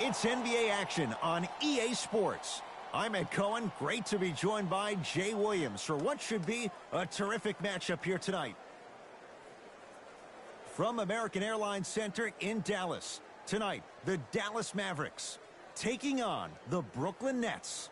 It's NBA action on EA Sports. I'm Ed Cohen. Great to be joined by Jay Williams for what should be a terrific matchup here tonight. From American Airlines Center in Dallas, tonight, the Dallas Mavericks taking on the Brooklyn Nets.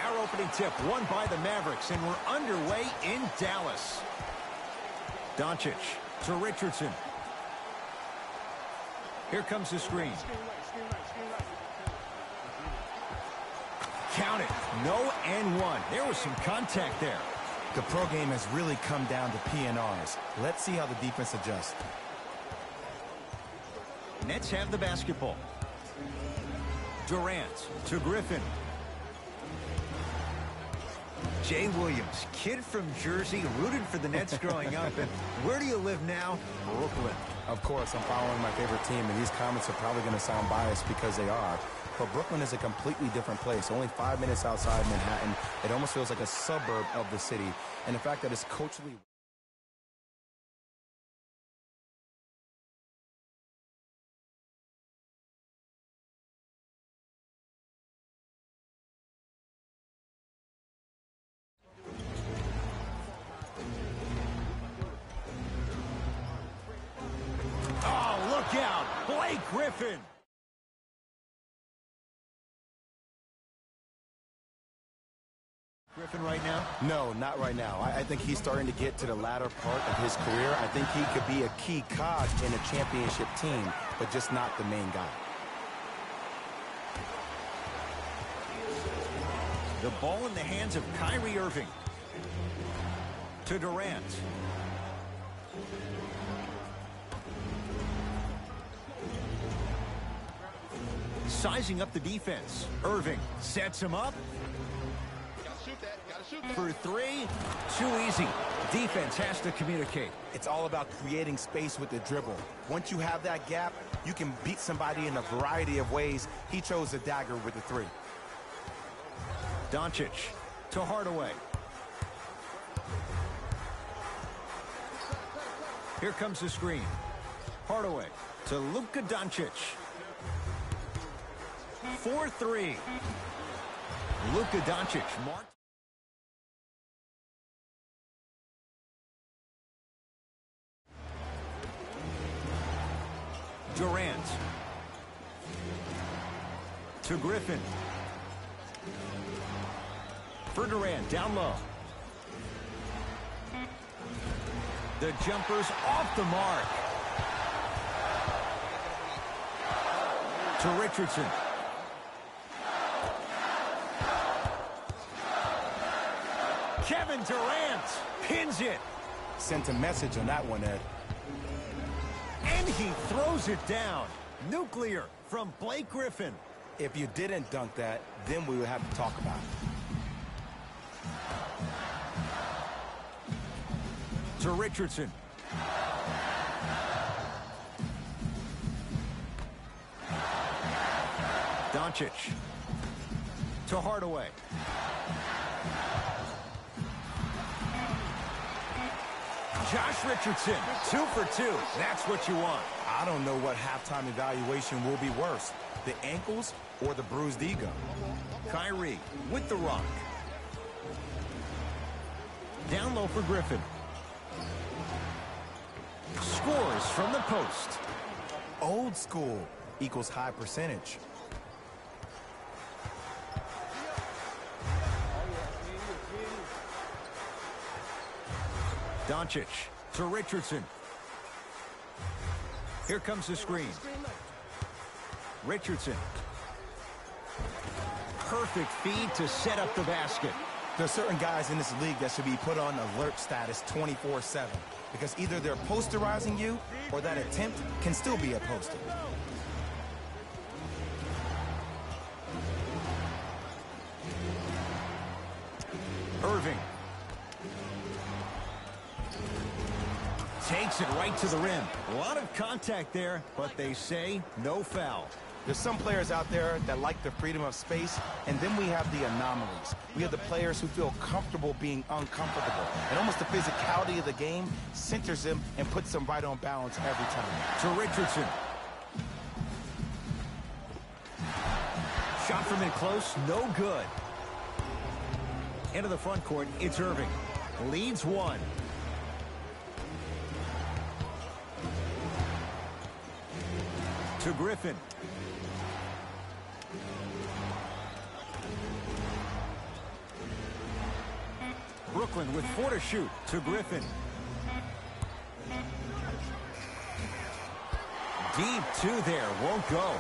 Our opening tip won by the Mavericks, and we're underway in Dallas. Doncic to Richardson. Here comes the screen. Count it. No and one. There was some contact there. The pro game has really come down to PNRs. Let's see how the defense adjusts. Nets have the basketball. Durant to Griffin. Jay Williams, kid from Jersey, rooted for the Nets growing up. And where do you live now? Brooklyn. Of course, I'm following my favorite team, and these comments are probably going to sound biased because they are. But Brooklyn is a completely different place. Only 5 minutes outside Manhattan. It almost feels like a suburb of the city. And the fact that it's culturally... Griffin. Griffin right now? No, not right now. I think he's starting to get to the latter part of his career. I think he could be a key cog in a championship team, but just not the main guy. The ball in the hands of Kyrie Irving. To Durant. Sizing up the defense. Irving sets him up. For three. Too easy. Defense has to communicate. It's all about creating space with the dribble. Once you have that gap, you can beat somebody in a variety of ways. He chose the dagger with the three. Doncic to Hardaway. Here comes the screen. Hardaway to Luka Doncic. 4-3. Luka Doncic marked. Durant to Griffin. For Durant, down low. The jumper's off the mark. To Richardson. Kevin Durant pins it. Sent a message on that one, Ed. And he throws it down. Nuclear from Blake Griffin. If you didn't dunk that, then we would have to talk about it. To Richardson. Doncic. To Hardaway. Josh Richardson, 2 for 2. That's what you want. I don't know what halftime evaluation will be worse, the ankles or the bruised ego. Kyrie with the rock. Down low for Griffin. Scores from the post. Old school equals high percentage. Doncic to Richardson. Here comes the screen. Richardson. Perfect feed to set up the basket. There's certain guys in this league that should be put on alert status 24/7 because either they're posterizing you or that attempt can still be a poster. Irving. Takes Takes it right to the rim. A lot of contact there, but they say no foul. There's some players out there that like the freedom of space, and then we have the anomalies. We have the players who feel comfortable being uncomfortable. And almost the physicality of the game centers them and puts them right on balance every time. To Richardson. Shot from in close, no good. Into the front court, it's Irving. Leads one. To Griffin. Brooklyn with 4 to shoot. To Griffin. Deep 2 there. Won't go.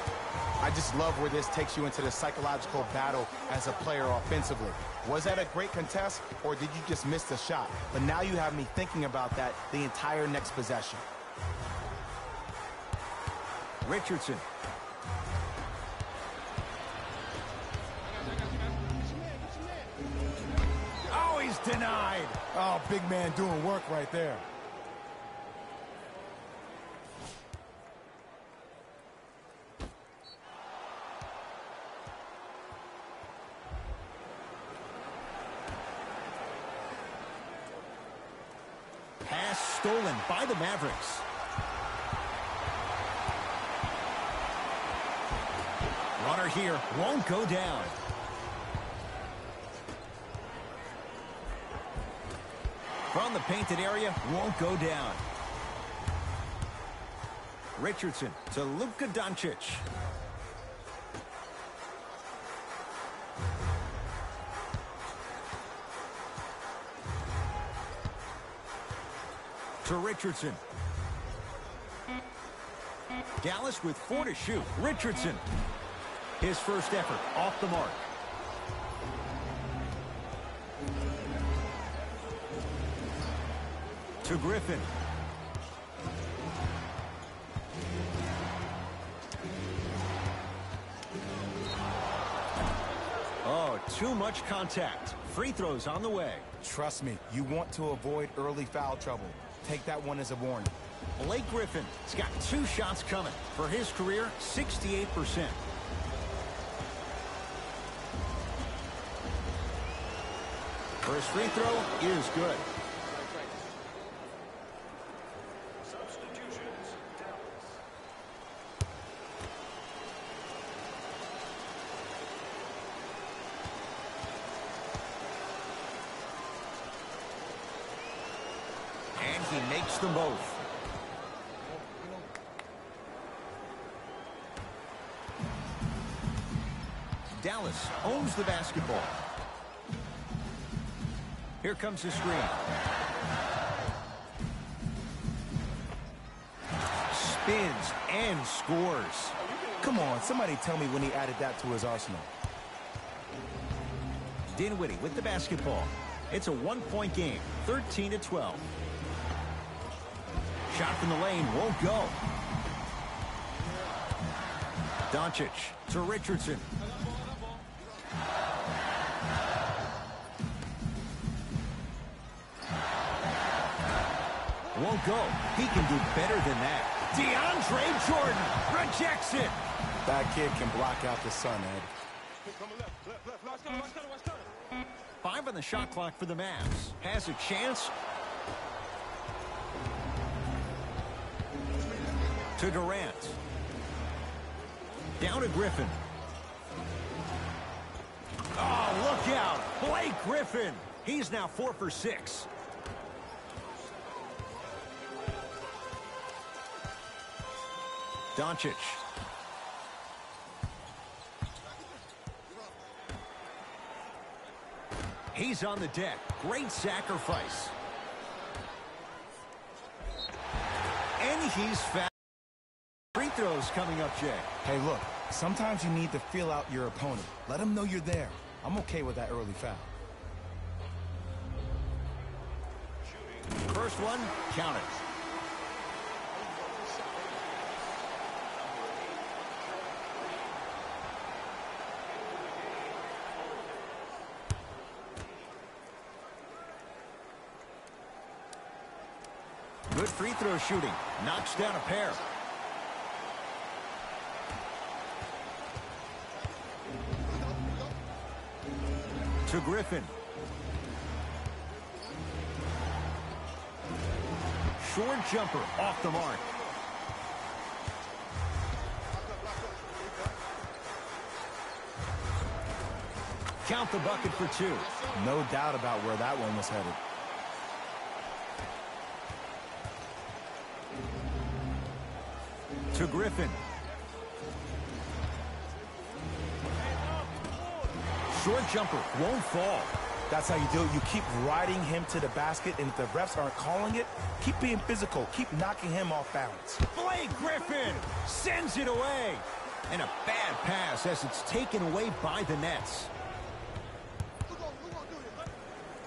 I just love where this takes you into the psychological battle as a player offensively. Was that a great contest, or did you just miss the shot? But now you have me thinking about that the entire next possession. Richardson. Oh, he's denied. Oh, big man doing work right there. Pass stolen by the Mavericks. Runner here won't go down. From the painted area, won't go down. Richardson to Luka Doncic. To Richardson. Dallas with 4 to shoot. Richardson. His first effort off the mark. To Griffin. Oh, too much contact. Free throws on the way. Trust me, you want to avoid early foul trouble. Take that one as a warning. Blake Griffin has got 2 shots coming. For his career, 68%. First free throw is good. And he makes them both. Dallas owns the basketball. Here comes the screen. Spins and scores. Come on, somebody tell me when he added that to his arsenal. Dinwiddie with the basketball. It's a 1-point game, 13-12. Shot from the lane won't go. Doncic to Richardson. Won't go. He can do better than that. DeAndre Jordan rejects it. That kid can block out the sun, Ed. 5 on the shot clock for the Mavs. Has a chance. To Durant. Down to Griffin. Oh, look out. Blake Griffin. He's now 4 for 6. Doncic. He's on the deck. Great sacrifice. And he's fouled. Free throws coming up, Jay. Hey, look, sometimes you need to feel out your opponent. Let them know you're there. I'm okay with that early foul. First one, count it. Good Good free throw shooting. Knocks down a pair. To Griffin. Short jumper off the mark. Count the bucket for 2. No doubt about where that one was headed. To Griffin. Short jumper won't fall. That's how you do it. You keep riding him to the basket, and if the refs aren't calling it, keep being physical. Keep knocking him off balance. Blake Griffin sends it away. And a bad pass as it's taken away by the Nets.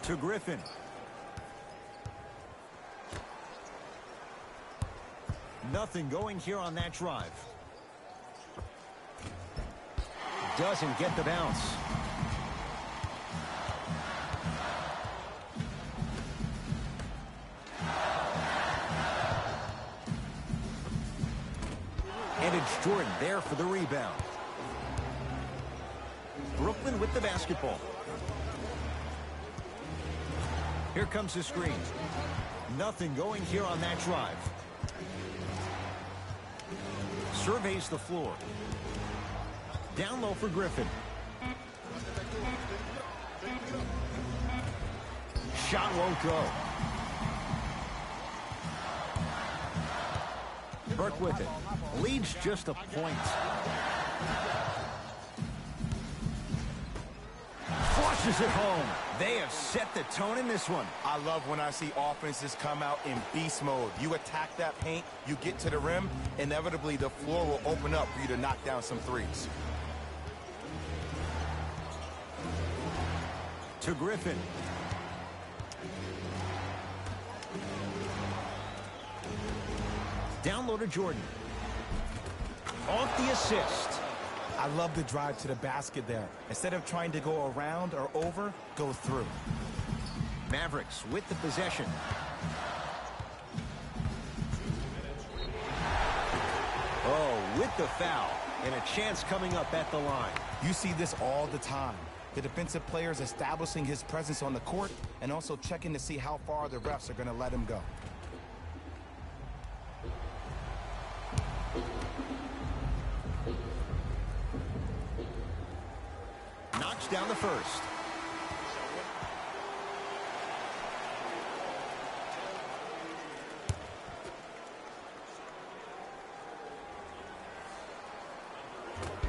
To Griffin. Nothing going here on that drive. Doesn't get the bounce. And it's Jordan there for the rebound. Brooklyn with the basketball. Here comes the screen. Nothing going here on that drive. Surveys the floor. Down low for Griffin. Shot won't go. Burke with it. Leads just a point. Flushes it home. They have set the tone in this one. I love when I see offenses come out in beast mode. You attack that paint, you get to the rim, inevitably the floor will open up for you to knock down some threes. To Griffin. Down low to Jordan. Off the assist. I love the drive to the basket there. Instead of trying to go around or over, go through. Mavericks with the possession. Oh, with the foul. And a chance coming up at the line. You see this all the time. The defensive players establishing his presence on the court and also checking to see how far the refs are going to let him go. Knocks down the first.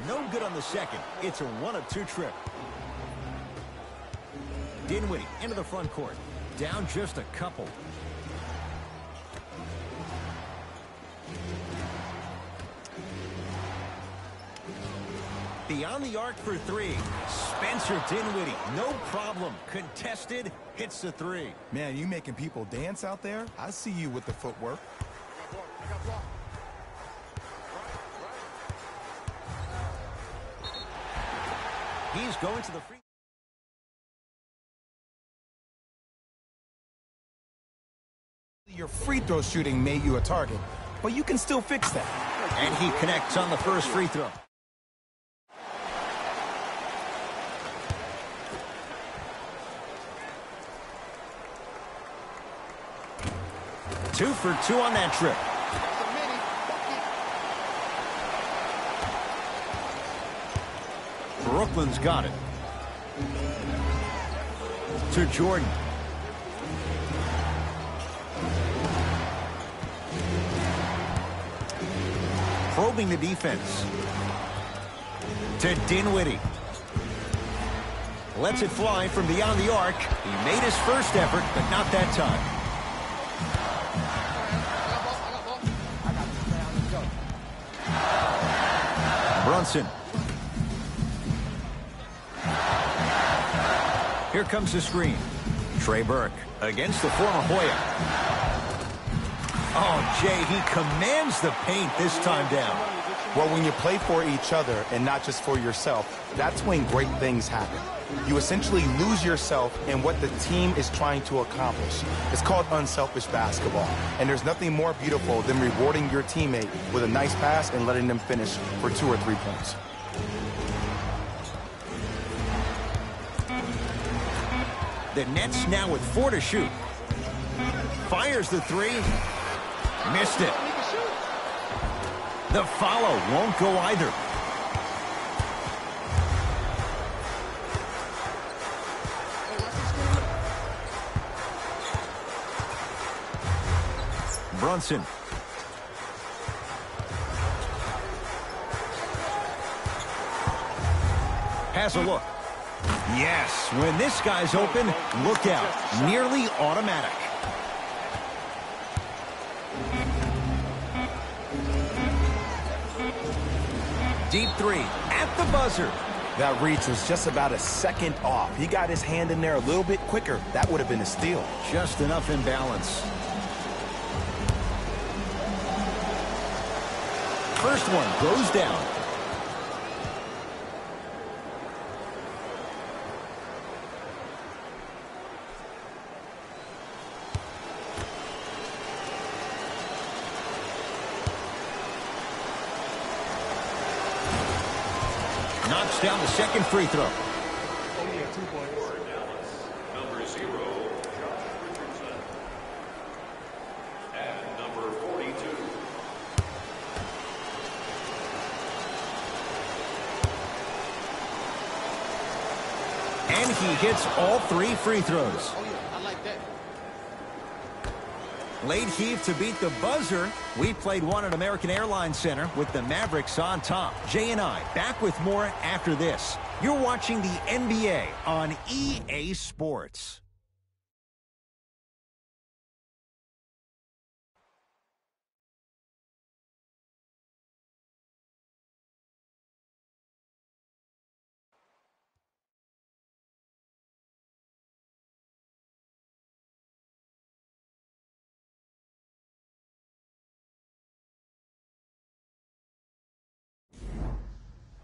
No good on the second. It's a 1-of-2 trip. Dinwiddie into the front court. Down just a couple. Beyond the arc for 3. Spencer Dinwiddie, no problem. Contested, hits the 3. Man, you making people dance out there? I see you with the footwork. He's going to the free. Your free throw shooting made you a target, but you can still fix that. And he connects on the first free throw. Two for 2 on that trip. Brooklyn's got it. To Jordan. Probing the defense. To Dinwiddie. Lets it fly from beyond the arc. He made his first effort, but not that time. Brunson. Here comes the screen. Trey Burke against the former Hoya. Oh, Jay, he commands the paint this time down. Well, when you play for each other and not just for yourself, that's when great things happen. You essentially lose yourself in what the team is trying to accomplish. It's called unselfish basketball. And there's nothing more beautiful than rewarding your teammate with a nice pass and letting them finish for 2 or 3 points. The Nets now with 4 to shoot. Fires the 3. Missed it. The follow won't go either. Brunson. Has a look. Yes, when this guy's open, look out. Nearly automatic. Deep 3 at the buzzer. That reach was just about a second off. He got his hand in there a little bit quicker. That would have been a steal. Just enough imbalance. First one goes down. Knocks down the second free throw. Number 0, Josh Richardson. And number 42. And he hits all 3 free throws. Oh, yeah, I like that. Late heave to beat the buzzer. We played one at American Airlines Center with the Mavericks on top. Jay and I back with more after this. You're watching the NBA on EA Sports.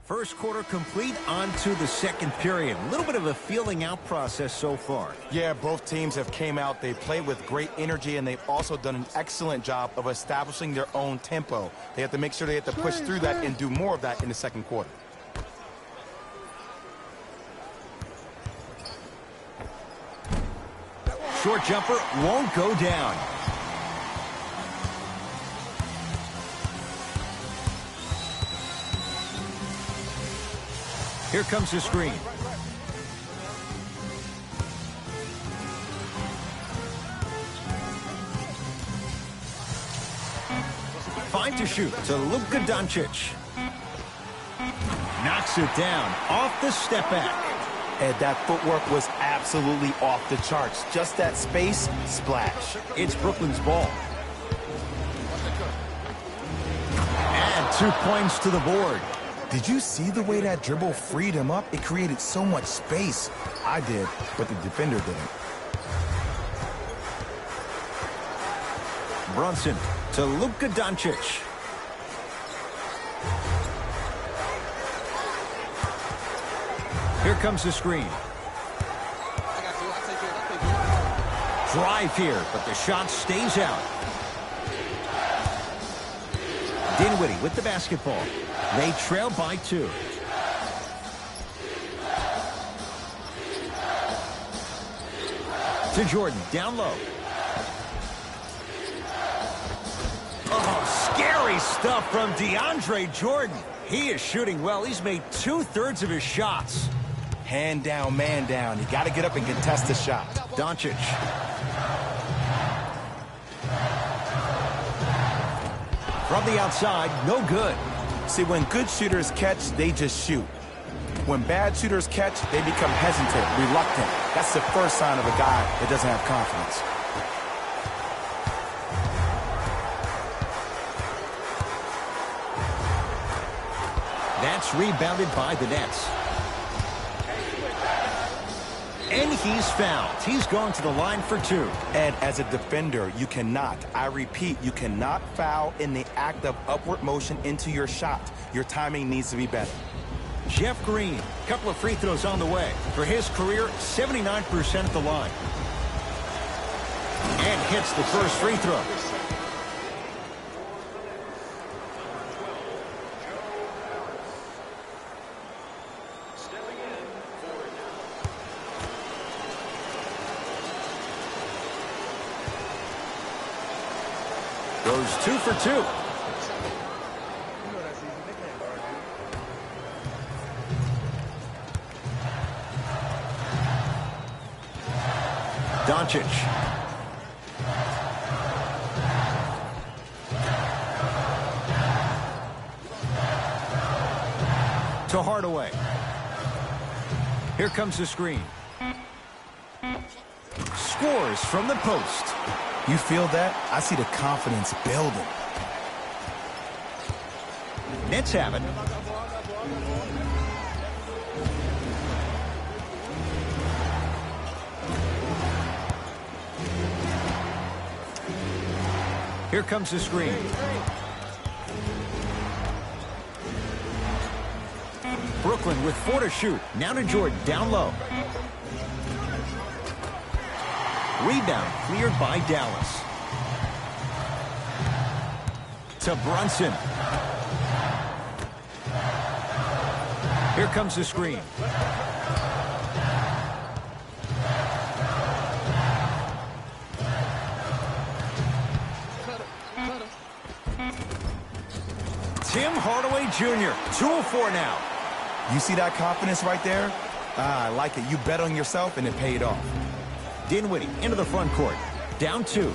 First quarter complete, on to the second period. A little bit of a feeling out process so far. Yeah, both teams have came out. They played with great energy, and they've also done an excellent job of establishing their own tempo. They have to make sure they have to push through that and do more of that in the second quarter. Short jumper won't go down. Here comes the screen. Five to shoot to Luka Doncic. Knocks it down off the step back. And that footwork was absolutely off the charts. Just that space, splash. It's Brooklyn's ball. Add 2 points to the board. Did you see the way that dribble freed him up? It created so much space. I did, but the defender didn't. Brunson to Luka Doncic. Here comes the screen. Drive here, but the shot stays out. Dinwiddie with the basketball. They trail by 2. To Jordan, down low. Oh, scary stuff from DeAndre Jordan. He is shooting well. He's made 2/3 of his shots. Hand down, man down. You got to get up and contest the shot. Doncic. From the outside, no good. See, when good shooters catch, they just shoot. When bad shooters catch, they become hesitant, reluctant. That's the first sign of a guy that doesn't have confidence. That's rebounded by the Nets. And he's fouled. He's going to the line for 2. And as a defender, you cannot, I repeat, you cannot foul in the act of upward motion into your shot. Your timing needs to be better. Jeff Green, a couple of free throws on the way. For his career, 79% at the line. And hits the first free throw. Goes 2 for 2. Doncic. To Hardaway. Here comes the screen. Scores from the post. You feel that? I see the confidence building. Nets have it. Here comes the screen. Brooklyn with 4 to shoot. Now to Jordan, down low. Rebound cleared by Dallas. To Brunson. Here comes the screen. Tim Hardaway Jr., 2-of-4 now. You see that confidence right there? I like it. You bet on yourself and it paid off. Dinwiddie into the front court. Down 2.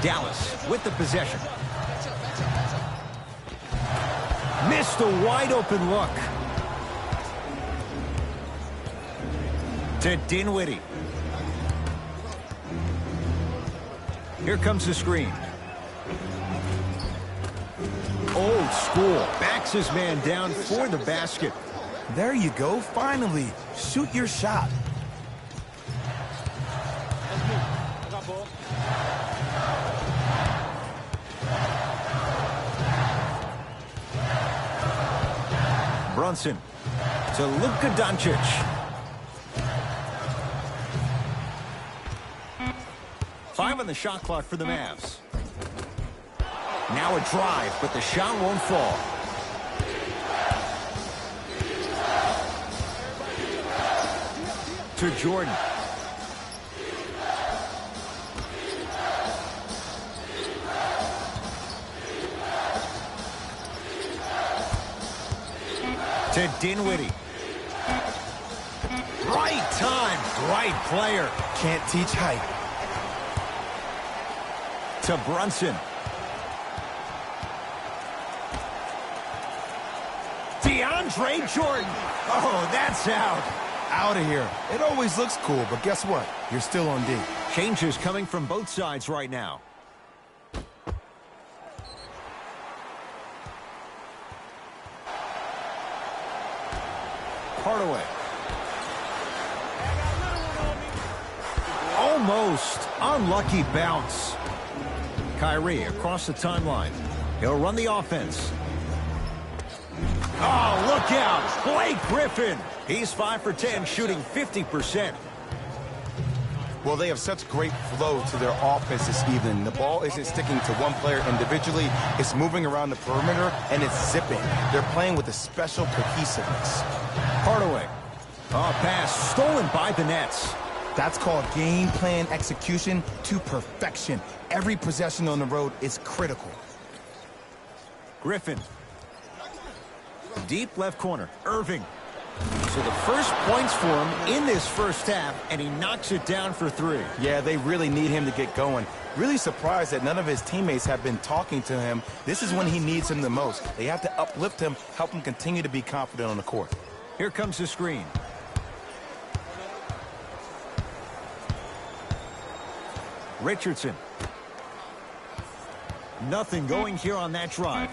Dallas with the possession. Missed a wide open look. To Dinwiddie. Here comes the screen. Old school. Backs his man down for the basket. There you go. Finally. Shoot your shot. Brunson to Luka Doncic. 5 on the shot clock for the Mavs. Now a drive, but the shot won't fall. To Jordan. To Dinwiddie. Right time, right player. Can't teach height. To Brunson. DeAndre Jordan. Oh, that's out. Out of here. It always looks cool, but guess what? You're still on D. Changes coming from both sides right now. Hardaway. Almost unlucky bounce. Kyrie across the timeline. He'll run the offense. Oh, look out. Blake Griffin. He's 5 for 10, shooting 50%. Well, they have such great flow to their offense this evening. The ball isn't sticking to one player individually. It's moving around the perimeter, and it's zipping. They're playing with a special cohesiveness. Hardaway. Oh, pass stolen by the Nets. That's called game plan execution to perfection. Every possession on the road is critical. Griffin. Deep left corner. Irving. So the first points for him in this first half, and he knocks it down for 3. Yeah, they really need him to get going. Really surprised that none of his teammates have been talking to him. This is when he needs him the most. They have to uplift him, help him continue to be confident on the court. Here comes the screen. Richardson. Nothing going here on that drive.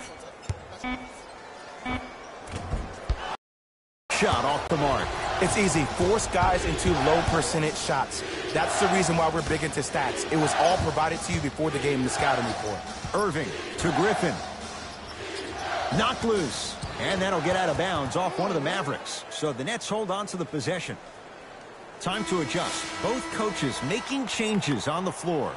Shot off the mark. It's easy. Force guys into low percentage shots. That's the reason why we're big into stats. It was all provided to you before the game in the scouting report. Irving to Griffin. Knocked loose. And that'll get out of bounds off one of the Mavericks. So the Nets hold on to the possession. Time to adjust. Both coaches making changes on the floor.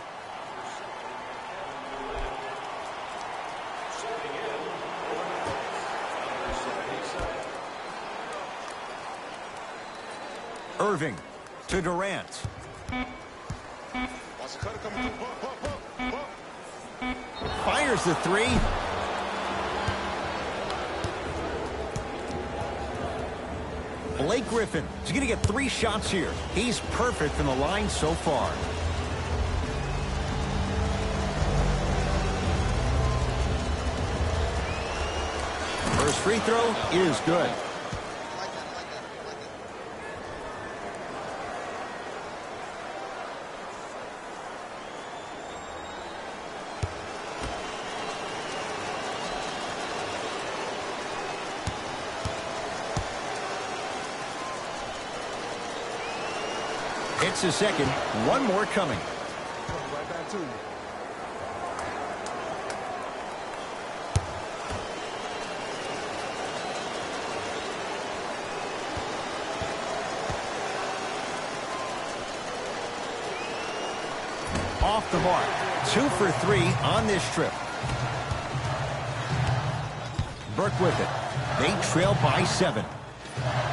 Irving to Durant. Fires the three. Blake Griffin is going to get 3 shots here. He's perfect from the line so far. First free throw is good. It's a second. One more coming. Right back to you. Off the mark. 2 for 3 on this trip. Burke with it. They trail by 7.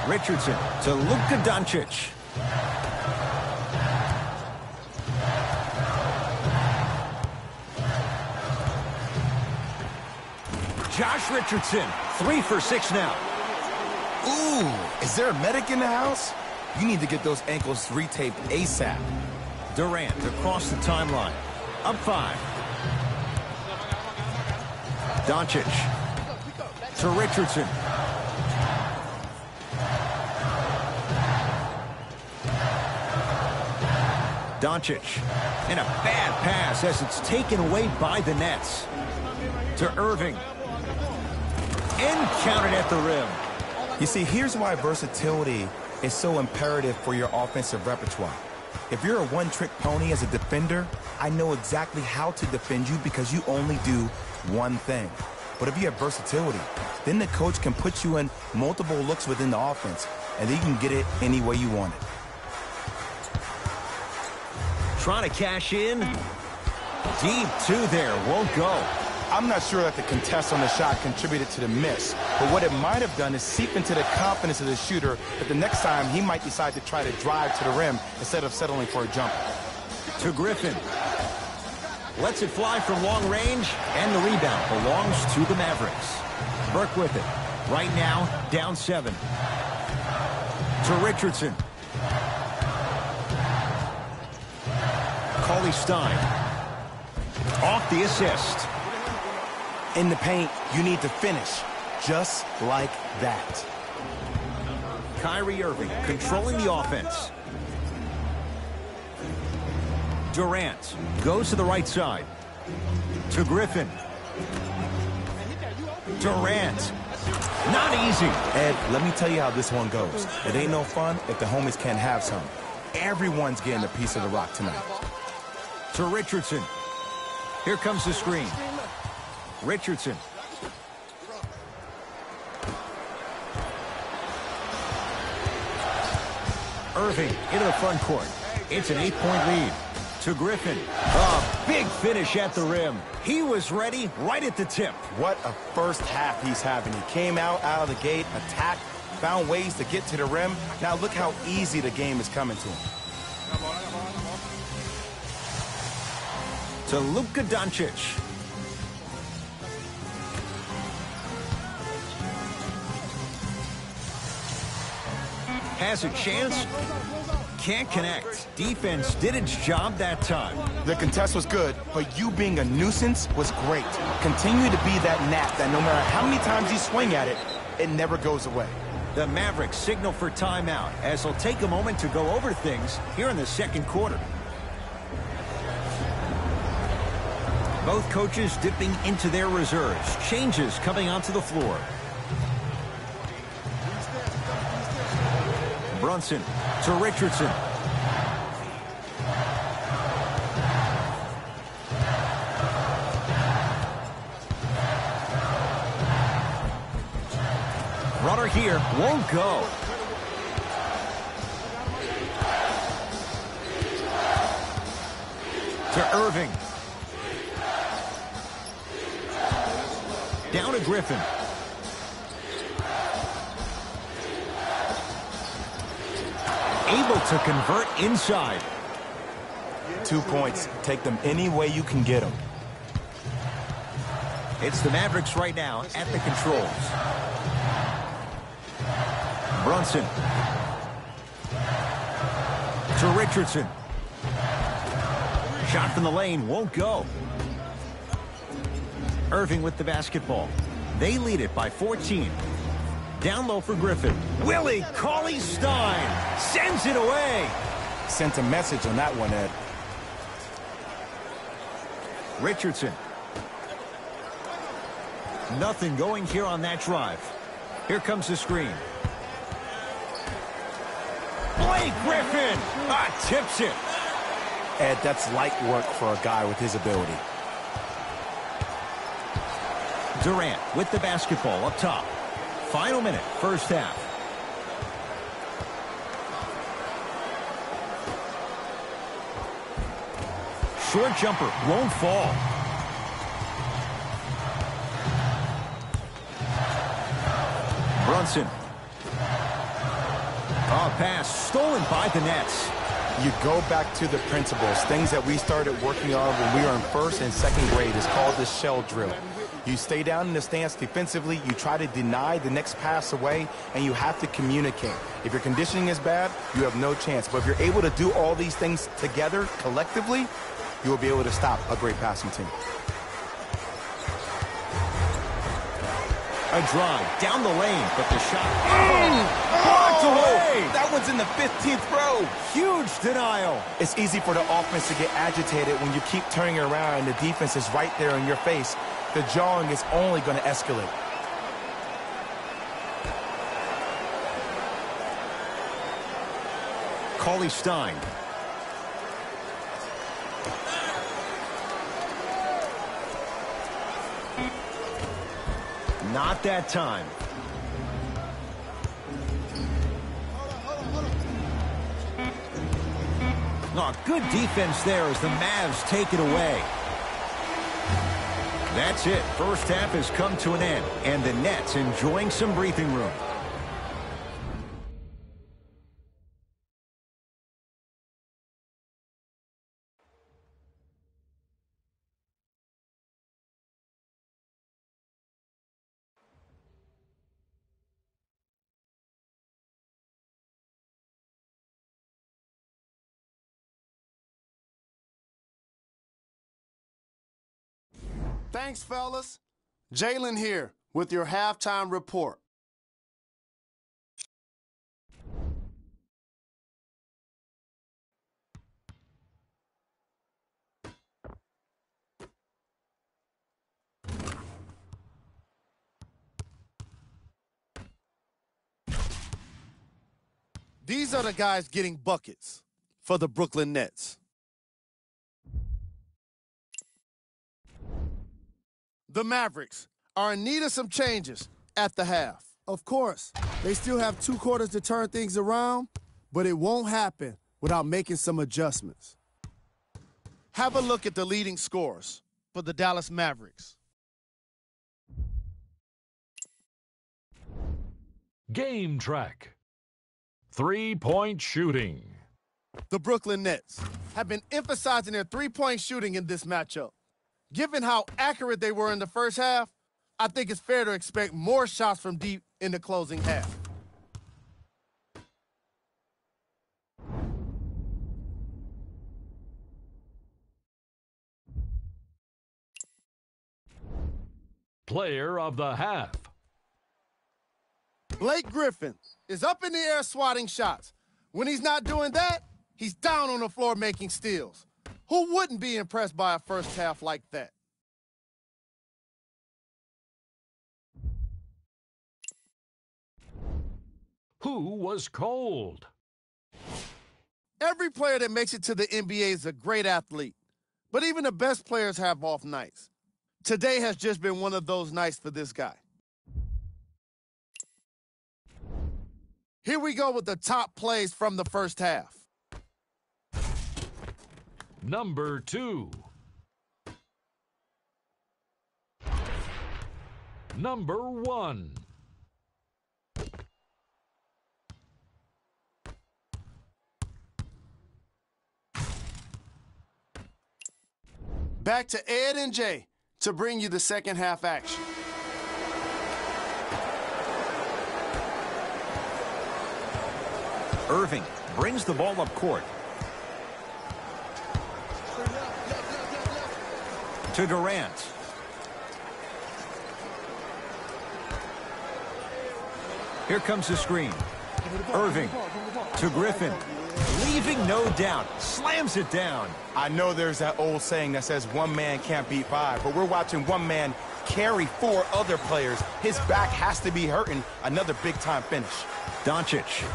Richardson to Luka Doncic. Josh Richardson, 3 for 6 now. Ooh, is there a medic in the house? You need to get those ankles retaped ASAP. Durant across the timeline. Up 5. Doncic to Richardson. Doncic. And a bad pass as it's taken away by the Nets. To Irving. And counted at the rim. You see, here's why versatility is so imperative for your offensive repertoire. If you're a one-trick pony as a defender, I know exactly how to defend you because you only do one thing. But if you have versatility, then the coach can put you in multiple looks within the offense, and then you can get it any way you want it. Trying to cash in. Deep 2 there. Won't go. I'm not sure that the contest on the shot contributed to the miss, but what it might have done is seep into the confidence of the shooter that the next time he might decide to try to drive to the rim instead of settling for a jumper. To Griffin. Lets it fly from long range, and the rebound belongs to the Mavericks. Burke with it. Right now, down 7. To Richardson. Cauley Stein. Off the assist. In the paint, you need to finish just like that. Kyrie Irving controlling the offense. Durant goes to the right side. To Griffin. Durant. Not easy. Ed, let me tell you how this one goes. It ain't no fun if the homies can't have some. Everyone's getting a piece of the rock tonight. To Richardson. Here comes the screen. Richardson. Irving into the front court. It's an 8-point lead. To Griffin. A big finish at the rim. He was ready right at the tip. What a first half he's having. He came out of the gate, attacked, found ways to get to the rim. Now look how easy the game is coming to him. To Luka Doncic. Has a chance. Can't connect. Defense did its job that time. The contest was good, but you being a nuisance was great. Continue to be that gnat that no matter how many times you swing at it, it never goes away. The Mavericks signal for timeout as they'll take a moment to go over things here in the second quarter. Both coaches dipping into their reserves. Changes coming onto the floor. Brunson to Richardson. Runner here won't go. To Irving. Down to Griffin. Able to convert inside. 2 points. Take them any way you can get them. It's the Mavericks right now at the controls. Brunson. To Richardson. Shot from the lane won't go. Irving with the basketball. They lead it by 14. Down low for Griffin. Willie Cauley-Stein sends it away. Sent a message on that one, Ed. Richardson. Nothing going here on that drive. Here comes the screen. Blake Griffin tips it. Ed, that's light work for a guy with his ability. Durant with the basketball up top. Final minute, first half. Short jumper won't fall. Brunson. Pass stolen by the Nets. You go back to the principles, things that we started working on when we were in first and second grade. It's called the shell drill. You stay down in the stance defensively, you try to deny the next pass away, and you have to communicate. If your conditioning is bad, you have no chance. But if you're able to do all these things together, collectively, you will be able to stop a great passing team. A drive down the lane, but the shot blocked away. That one's in the 15th row. Huge denial. It's easy for the offense to get agitated when you keep turning around and the defense is right there in your face. The jawing is only going to escalate. Cauley-Stein. Not that time. Oh, good defense there as the Mavs take it away. That's it. First half has come to an end, and the Nets enjoying some breathing room. Thanks, fellas. Jalen here with your halftime report. These are the guys getting buckets for the Brooklyn Nets. The Mavericks are in need of some changes at the half. Of course, they still have 2 quarters to turn things around, but it won't happen without making some adjustments. Have a look at the leading scorers for the Dallas Mavericks. Game track. 3-point shooting. The Brooklyn Nets have been emphasizing their 3-point shooting in this matchup. Given how accurate they were in the first half, I think it's fair to expect more shots from deep in the closing half. Player of the half. Blake Griffin is up in the air swatting shots. When he's not doing that, he's down on the floor making steals. Who wouldn't be impressed by a first half like that? Who was cold? Every player that makes it to the NBA is a great athlete, but even the best players have off nights. Today has just been one of those nights for this guy. Here we go with the top plays from the first half. Number 2. Number 1. Back to Ed and Jay to bring you the second half action. Irving brings the ball up court. To Durant. Here comes the screen. Irving to Griffin. Leaving no doubt. Slams it down. I know there's that old saying that says one man can't beat five, but we're watching one man carry 4 other players. His back has to be hurting. Another big-time finish. Doncic.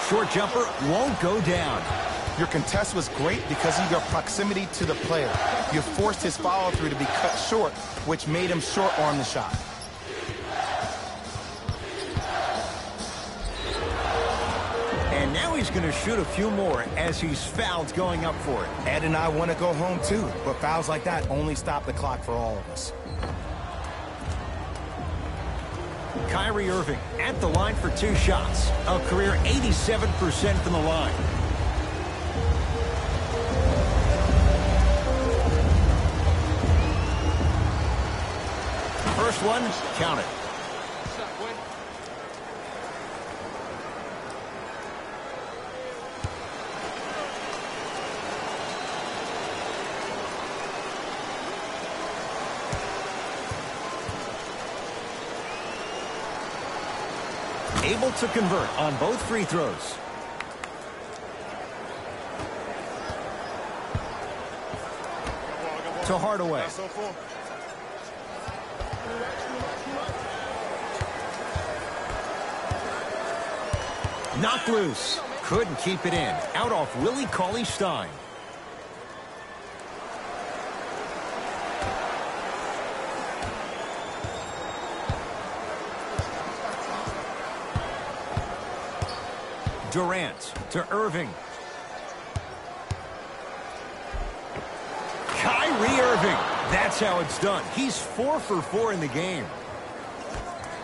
Short jumper won't go down. Your contest was great because of your proximity to the player. You forced his follow-through to be cut short, which made him short-arm the shot. And now he's going to shoot a few more as he's fouled going up for it. Ed and I want to go home too, but fouls like that only stop the clock for all of us. Kyrie Irving at the line for 2 shots. A career 87% from the line. First one, count it. Able to convert on both free throws. To Hardaway. Knocked loose. Couldn't keep it in. Out off Willie Cauley-Stein. Durant to Irving. Kyrie Irving. That's how it's done. He's 4 for 4 in the game.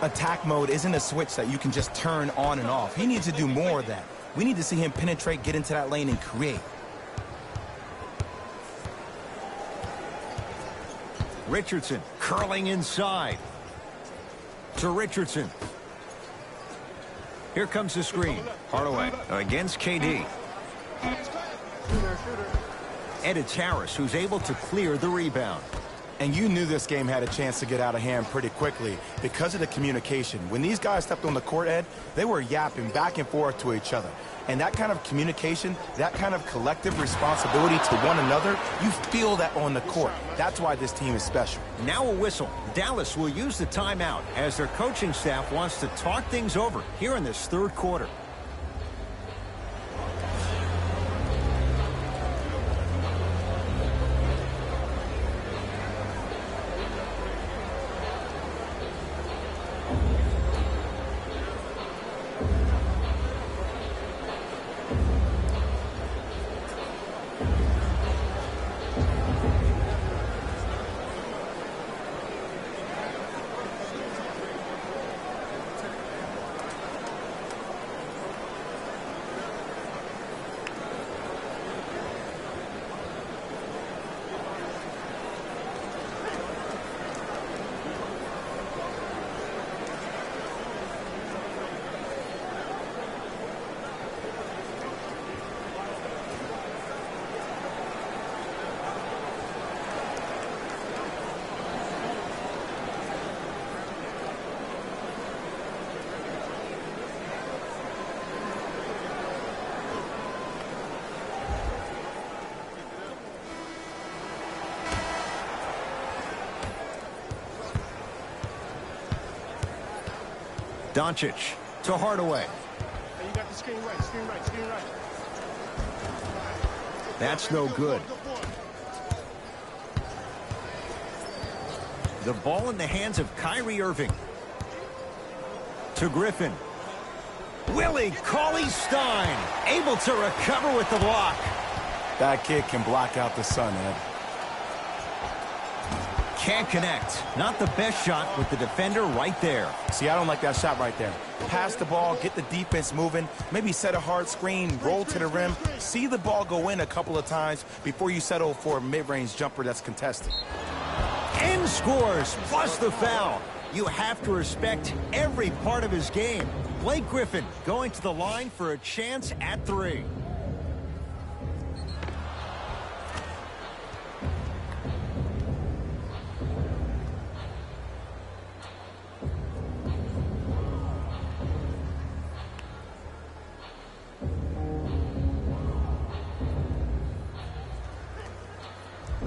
Attack mode isn't a switch that you can just turn on and off. He needs to do more of that. We need to see him penetrate, get into that lane, and create. Richardson curling inside. To Richardson. Here comes the screen. Hardaway against KD. And it's Harris who's able to clear the rebound. And you knew this game had a chance to get out of hand pretty quickly because of the communication. When these guys stepped on the court, Ed, they were yapping back and forth to each other. And that kind of communication, that kind of collective responsibility to one another, you feel that on the court. That's why this team is special. Now a whistle. Dallas will use the timeout as their coaching staff wants to talk things over here in this third quarter. Doncic to Hardaway. Hey, you got the screen right, screen right, screen right. That's no good. The ball in the hands of Kyrie Irving. To Griffin. Willie Cauley-Stein able to recover with the block. That kid can block out the sun, Ed. Can't connect. Not the best shot with the defender right there. See, I don't like that shot right there. Pass the ball, get the defense moving, maybe set a hard screen, roll to the rim, see the ball go in a couple of times before you settle for a mid-range jumper that's contested. And scores, plus the foul. You have to respect every part of his game. Blake Griffin going to the line for a chance at 3.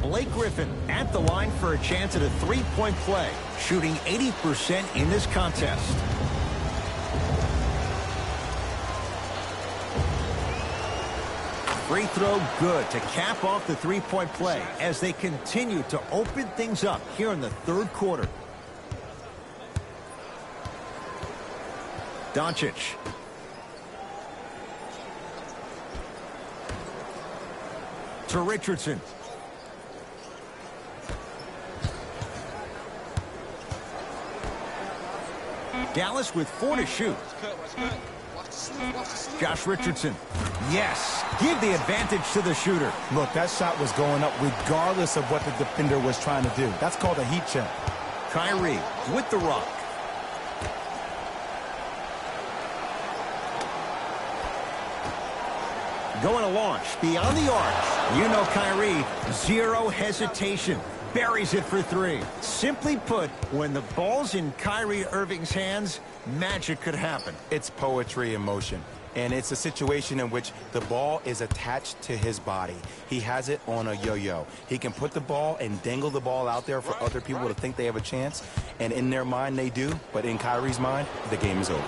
Blake Griffin at the line for a chance at a 3-point play, shooting 80% in this contest. Free throw good to cap off the 3-point play as they continue to open things up here in the 3rd quarter. Doncic. To Richardson. Dallas with 4 to shoot. Josh Richardson. Yes. Give the advantage to the shooter. Look, that shot was going up regardless of what the defender was trying to do. That's called a heat check. Kyrie with the rock. Going to launch beyond the arc. You know Kyrie, zero hesitation. Buries it for 3. Simply put, when the ball's in Kyrie Irving's hands, magic could happen. It's poetry in motion. And it's a situation in which the ball is attached to his body. He has it on a yo-yo. He can put the ball and dangle the ball out there for other people to think they have a chance. And in their mind, they do. But in Kyrie's mind, the game is over.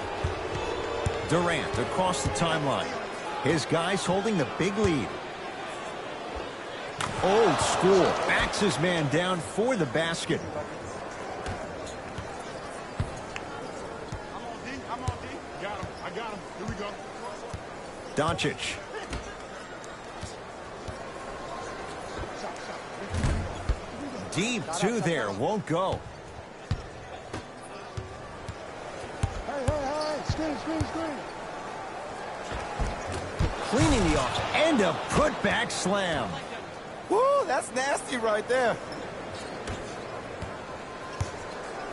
Durant across the timeline. His guys holding the big lead. Old school. Backs his man down for the basket. I'm on D. Got him. I got him. Here we go. Doncic. Deep 2 there. Won't go. Hey. Screen. Cleaning the off. And a putback slam. Woo, that's nasty right there.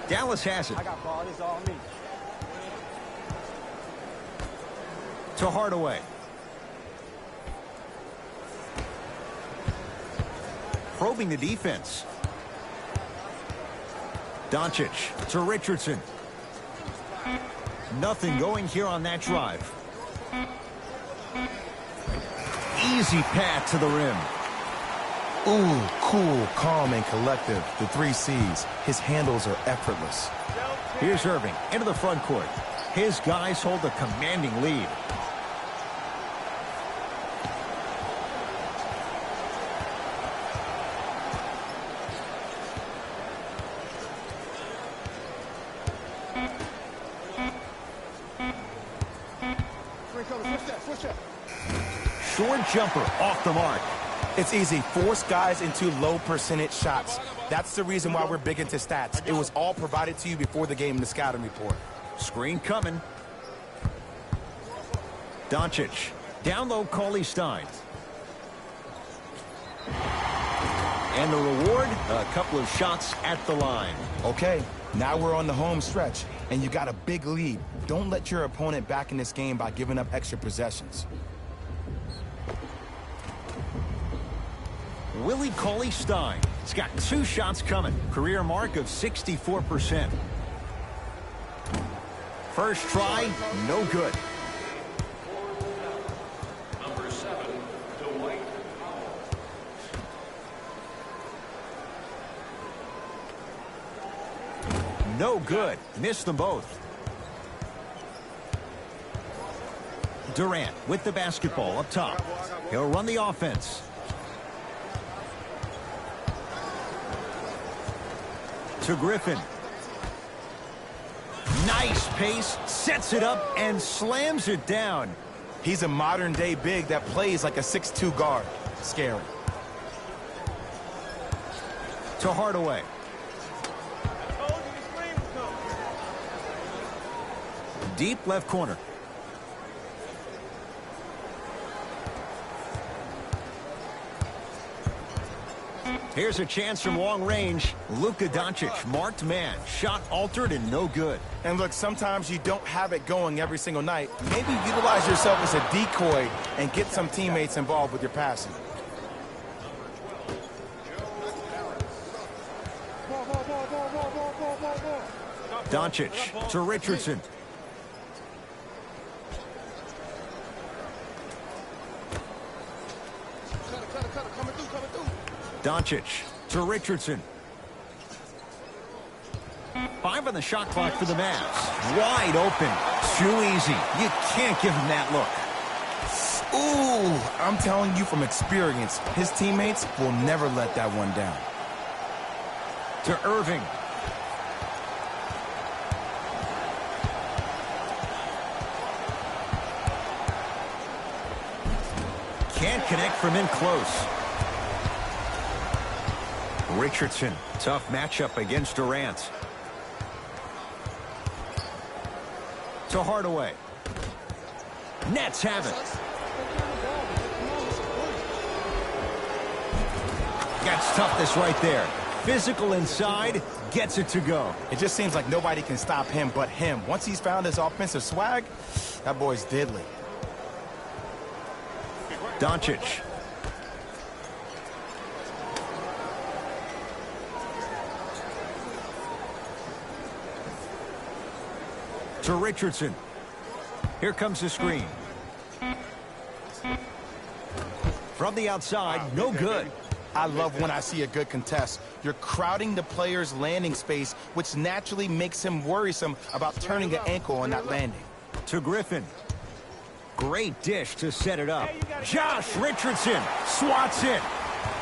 Dallas has it. I got ball. It's all me. To Hardaway. Probing the defense. Doncic to Richardson. Nothing going here on that drive. Easy path to the rim. Ooh, cool, calm, and collective. The 3 C's. His handles are effortless. Here's Irving into the front court. His guys hold a commanding lead. Short jumper off the mark. It's easy. Force guys into low percentage shots. That's the reason why we're big into stats. It was all provided to you before the game in the scouting report. Screen coming. Doncic. Down low, Cauley-Stein. And the reward, a couple of shots at the line. Okay, now we're on the home stretch, and you got a big lead. Don't let your opponent back in this game by giving up extra possessions. Willie Cauley-Stein. He's got 2 shots coming. Career mark of 64%. First try, no good. Number 7, Dwight No good. Missed them both. Durant with the basketball up top. He'll run the offense. To Griffin. Nice pace, sets it up, and slams it down. He's a modern-day big that plays like a 6'2 guard. Scary. To Hardaway. Deep left corner. Here's a chance from long range. Luka Doncic, marked man. Shot altered and no good. And look, sometimes you don't have it going every single night. Maybe utilize yourself as a decoy and get some teammates involved with your passing. Doncic to Richardson. Doncic to Richardson. 5 on the shot clock for the Mavs. Wide open. Too easy. You can't give him that look. Ooh, I'm telling you from experience, his teammates will never let that one down. To Irving. Can't connect from in close. Richardson, tough matchup against Durant. To Hardaway. Nets have it. Gets toughness right there. Physical inside, gets it to go. It just seems like nobody can stop him but him. Once he's found his offensive swag, that boy's deadly. Doncic. To Richardson. Here comes the screen. From the outside, no good. I love when I see a good contest. You're crowding the player's landing space, which naturally makes him worrisome about turning an ankle on that landing. To Griffin. Great dish to set it up. Josh Richardson swats it.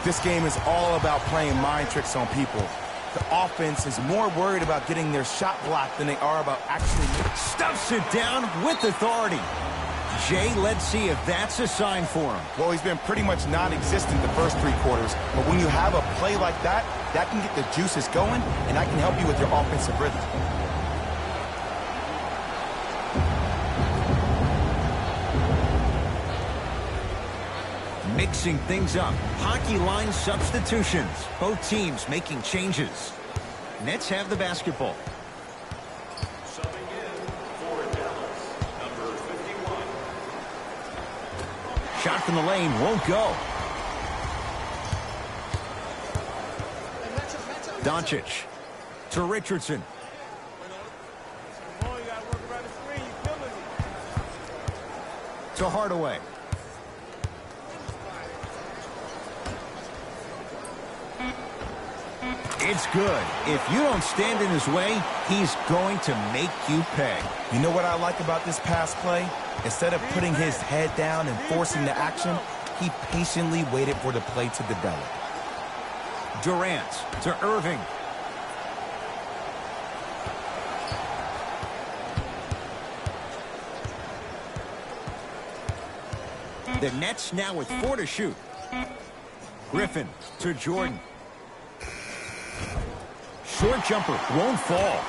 This game is all about playing mind tricks on people. The offense is more worried about getting their shot blocked than they are about actually... Stuffs it down with authority. Jay, let's see if that's a sign for him. Well, he's been pretty much non-existent the first 3 quarters, but when you have a play like that, that can get the juices going, and that can help you with your offensive rhythm. Mixing things up. Hockey line substitutions. Both teams making changes. Nets have the basketball. Subbing in for Dallas, number 51. Shot from the lane won't go. Doncic to Richardson. To Hardaway. It's good. If you don't stand in his way, he's going to make you pay. You know what I like about this pass play? Instead of putting his head down and forcing the action, he patiently waited for the play to develop. Durant to Irving. The Nets now with 4 to shoot. Griffin to Jordan. Short jumper won't fall.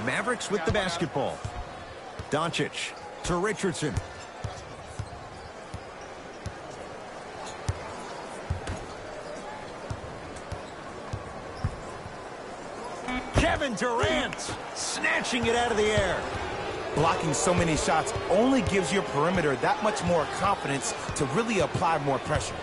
Mavericks with the basketball. Doncic to Richardson. Kevin Durant snatching it out of the air. Blocking so many shots only gives your perimeter that much more confidence to really apply more pressure.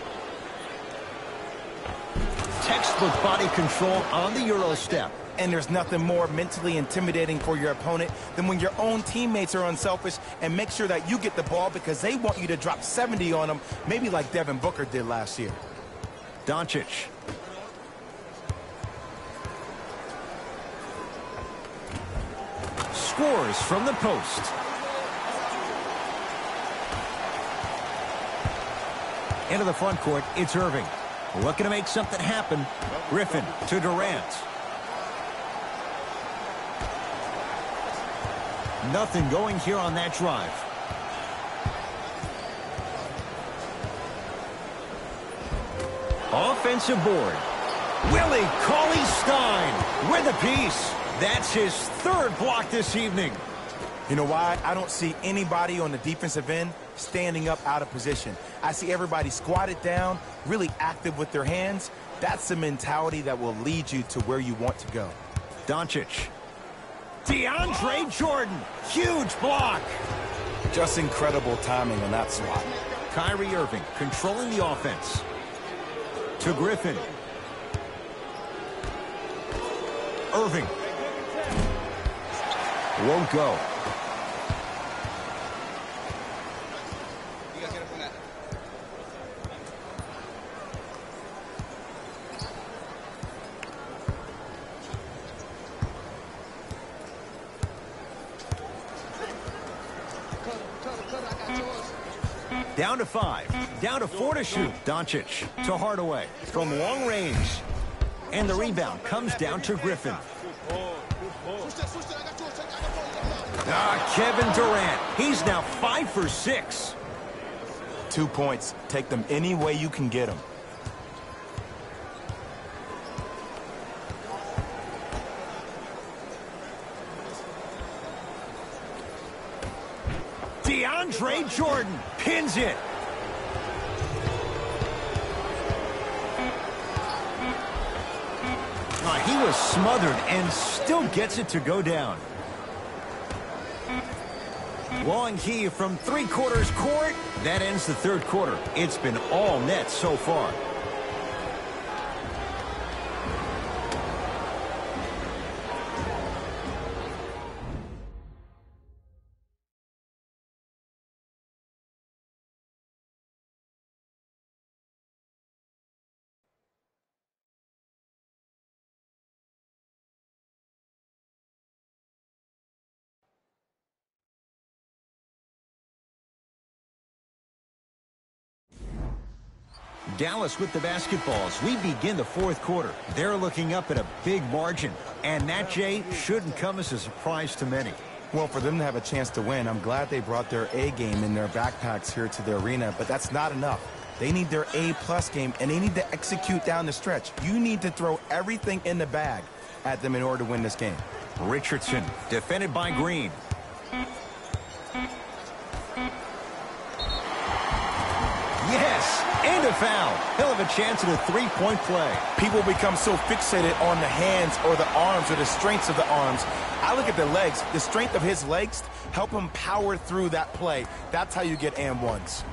Textbook body control on the Euro step. And there's nothing more mentally intimidating for your opponent than when your own teammates are unselfish and make sure that you get the ball because they want you to drop 70 on them, maybe like Devin Booker did last year. Doncic. scores from the post. Into the front court, it's Irving. Looking to make something happen. Griffin to Durant. Nothing going here on that drive. Offensive board. Willie Cauley-Stein with a piece. That's his third block this evening. You know why? I don't see anybody on the defensive end standing up out of position. I see everybody squatted down, really active with their hands. That's the mentality that will lead you to where you want to go. Doncic. DeAndre Jordan. Huge block. Just incredible timing on that swat. Kyrie Irving controlling the offense. To Griffin. Irving. Won't go. Down to 5. Down to 4 to shoot. Doncic to Hardaway from long range. And the rebound comes down to Griffin. Kevin Durant. He's now 5 for 6. 2 points. Take them any way you can get them. DeAndre Jordan pins it. He was smothered and still gets it to go down. Long heave from three-quarters court. That ends the third quarter. It's been all net so far. Dallas with the basketballs. We begin the fourth quarter. They're looking up at a big margin. And that, Jay, shouldn't come as a surprise to many. Well, for them to have a chance to win, I'm glad they brought their A game in their backpacks here to the arena, but that's not enough. They need their A-plus game, and they need to execute down the stretch. You need to throw everything in the bag at them in order to win this game. Richardson, defended by Green. Yes, and a foul. He'll have a chance at a three-point play. People become so fixated on the hands or the arms or the strengths of the arms. I look at the legs. The strength of his legs help him power through that play. That's how you get and ones.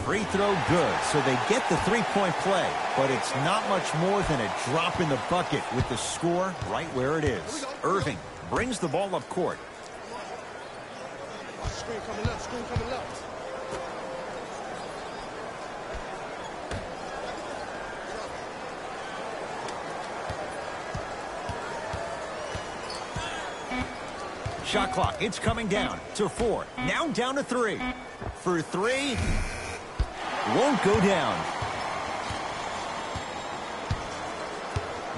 Free throw good, so they get the three-point play. But it's not much more than a drop in the bucket with the score right where it is. Irving brings the ball up court. Screen coming left, screen coming left. Shot clock, it's coming down to 4. Now down to 3. For 3. Won't go down.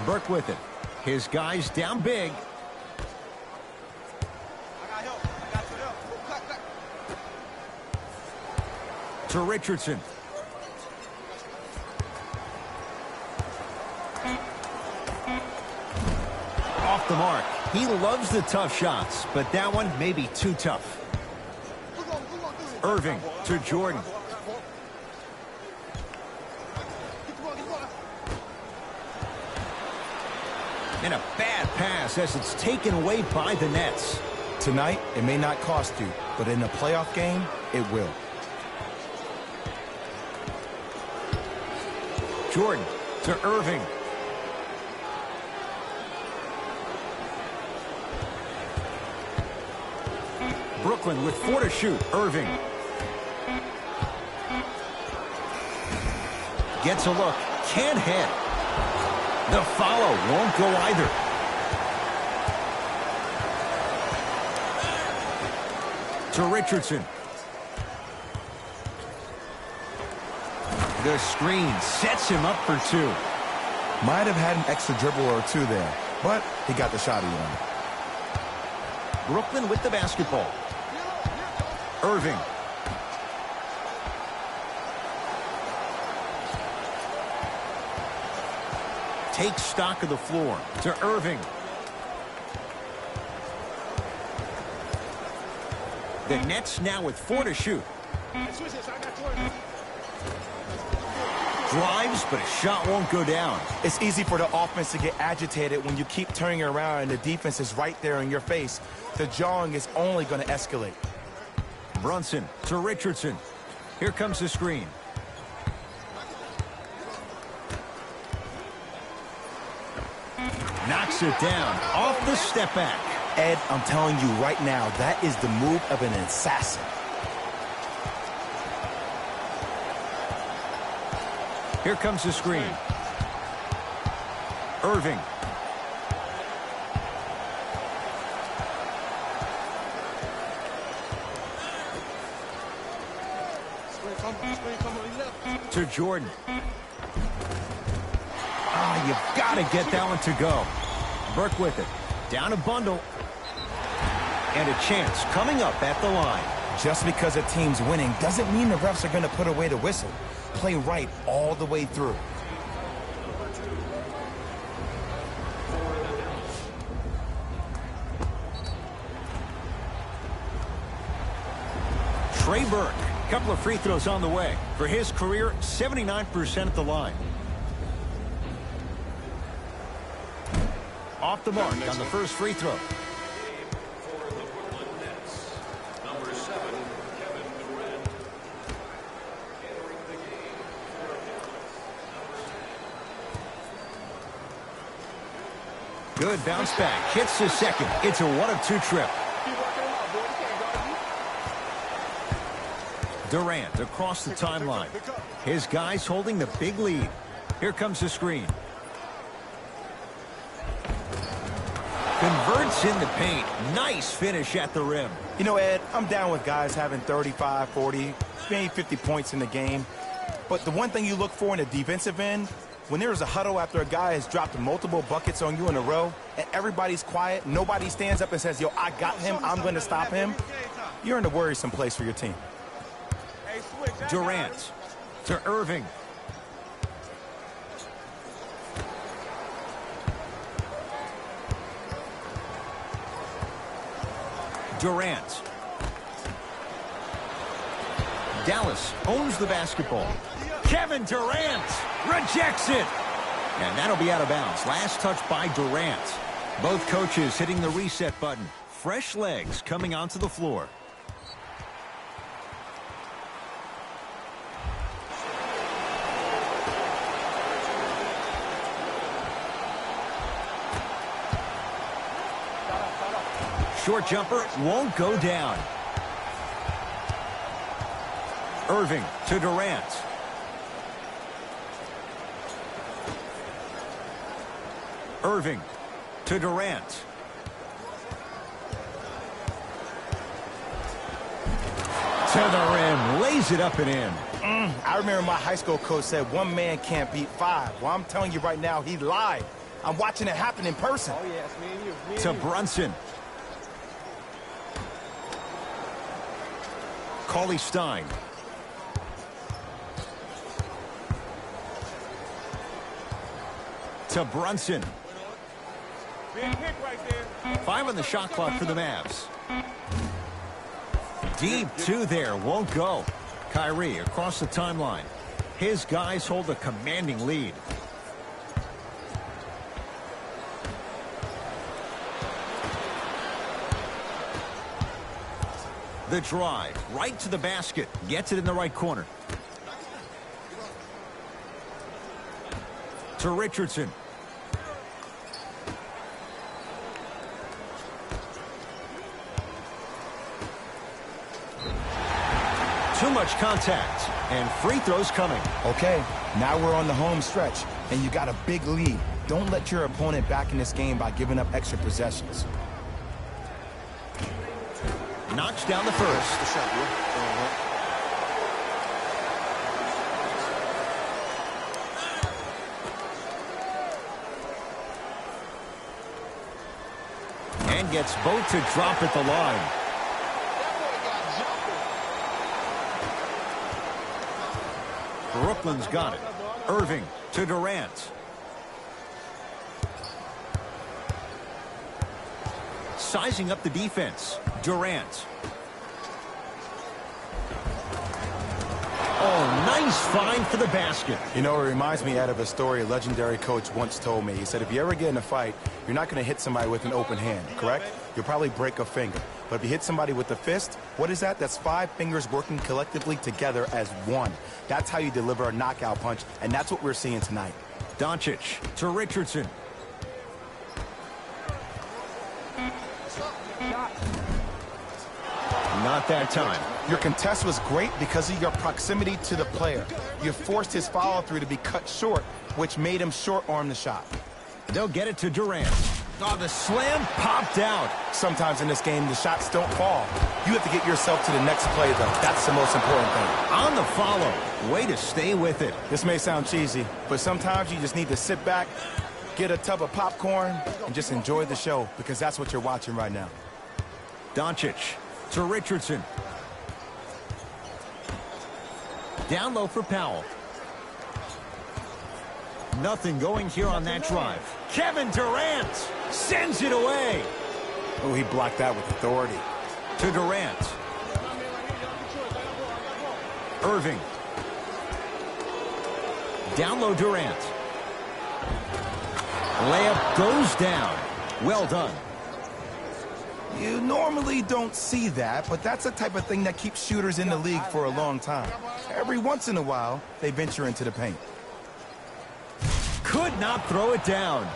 Burke with it. His guys down big. To Richardson. Off the mark. He loves the tough shots, but that one may be too tough. Irving to Jordan. And a bad pass as it's taken away by the Nets. Tonight, it may not cost you, but in a playoff game, it will. Jordan to Irving. Brooklyn with 4 to shoot. Irving. Gets a look. Can't hit. The follow won't go either. To Richardson. The screen sets him up for 2. Might have had an extra dribble or 2 there, but he got the shot he wanted. Brooklyn with the basketball. Irving. Takes stock of the floor to Irving. The Nets now with 4 to shoot. Drives, but a shot won't go down. It's easy for the offense to get agitated when you keep turning around and the defense is right there in your face. The jawing is only going to escalate. Brunson to Richardson. Here comes the screen. Knocks it down off the step back. Ed, I'm telling you right now, that is the move of an assassin. Here comes the screen. Irving. To Jordan. You've got to get that one to go. Burke with it. Down a bundle. And a chance coming up at the line. Just because a team's winning doesn't mean the refs are going to put away the whistle. Play right all the way through. Trey Burke. Couple of free throws on the way. For his career, 79% at the line. Off the mark on the first free throw. For the Brooklyn Nets, number 7, Kevin Durant. Entering the game for Dallas, number 10. Good bounce back. Hits the second. It's a 1-of-2 trip. Durant across the timeline. His guys holding the big lead. Here comes the screen. Converts in the paint. Nice finish at the rim. You know, Ed, I'm down with guys having 35, 40, maybe 50 points in the game. But the one thing you look for in a defensive end, when there's a huddle after a guy has dropped multiple buckets on you in a row, and everybody's quiet, nobody stands up and says, yo, I got him, I'm going to stop him, you're in a worrisome place for your team. Durant to Irving. Durant. Dallas owns the basketball. Kevin Durant rejects it. And that'll be out of bounds. Last touch by Durant. Both coaches hitting the reset button. Fresh legs coming onto the floor. Short jumper won't go down. Irving to Durant. Irving to Durant. To the rim. Lays it up and in. I remember my high school coach said one man can't beat 5. Well, I'm telling you right now, he lied. I'm watching it happen in person. Oh, yeah, it's me and you. To Brunson. Cauley Stein. To Brunson. Big hit right there. 5 on the shot clock for the Mavs. Deep 2 there. Won't go. Kyrie across the timeline. His guys hold a commanding lead. The drive, right to the basket, gets it in the right corner. to Richardson. Too much contact, and free throws coming. Okay, now we're on the home stretch, and you got a big lead. Don't let your opponent back in this game by giving up extra possessions. Knocks down the first. And gets both to drop at the line. Brooklyn's got it. Irving to Durant. Sizing up the defense. Durant. Oh, nice find for the basket. You know, it reminds me of a story a legendary coach once told me. He said, if you ever get in a fight, you're not going to hit somebody with an open hand, correct? You'll probably break a finger. But if you hit somebody with a fist, what is that? That's 5 fingers working collectively together as one. That's how you deliver a knockout punch, and that's what we're seeing tonight. Doncic to Richardson. Not that time. Your contest was great because of your proximity to the player. You forced his follow-through to be cut short, which made him short-arm the shot. They'll get it to Durant. Oh, the slam popped out. Sometimes in this game, the shots don't fall. You have to get yourself to the next play, though. That's the most important thing. On the follow. Way to stay with it. This may sound cheesy, but sometimes you just need to sit back, get a tub of popcorn, and just enjoy the show, because that's what you're watching right now. Doncic to Richardson. Down low for Powell. Nothing going here on that drive. Kevin Durant sends it away. Oh, he blocked that with authority. To Durant. Irving. Down low Durant. Layup goes down. Well done. You normally don't see that, but that's the type of thing that keeps shooters in the league for a long time. Every once in a while, they venture into the paint. Could not throw it down.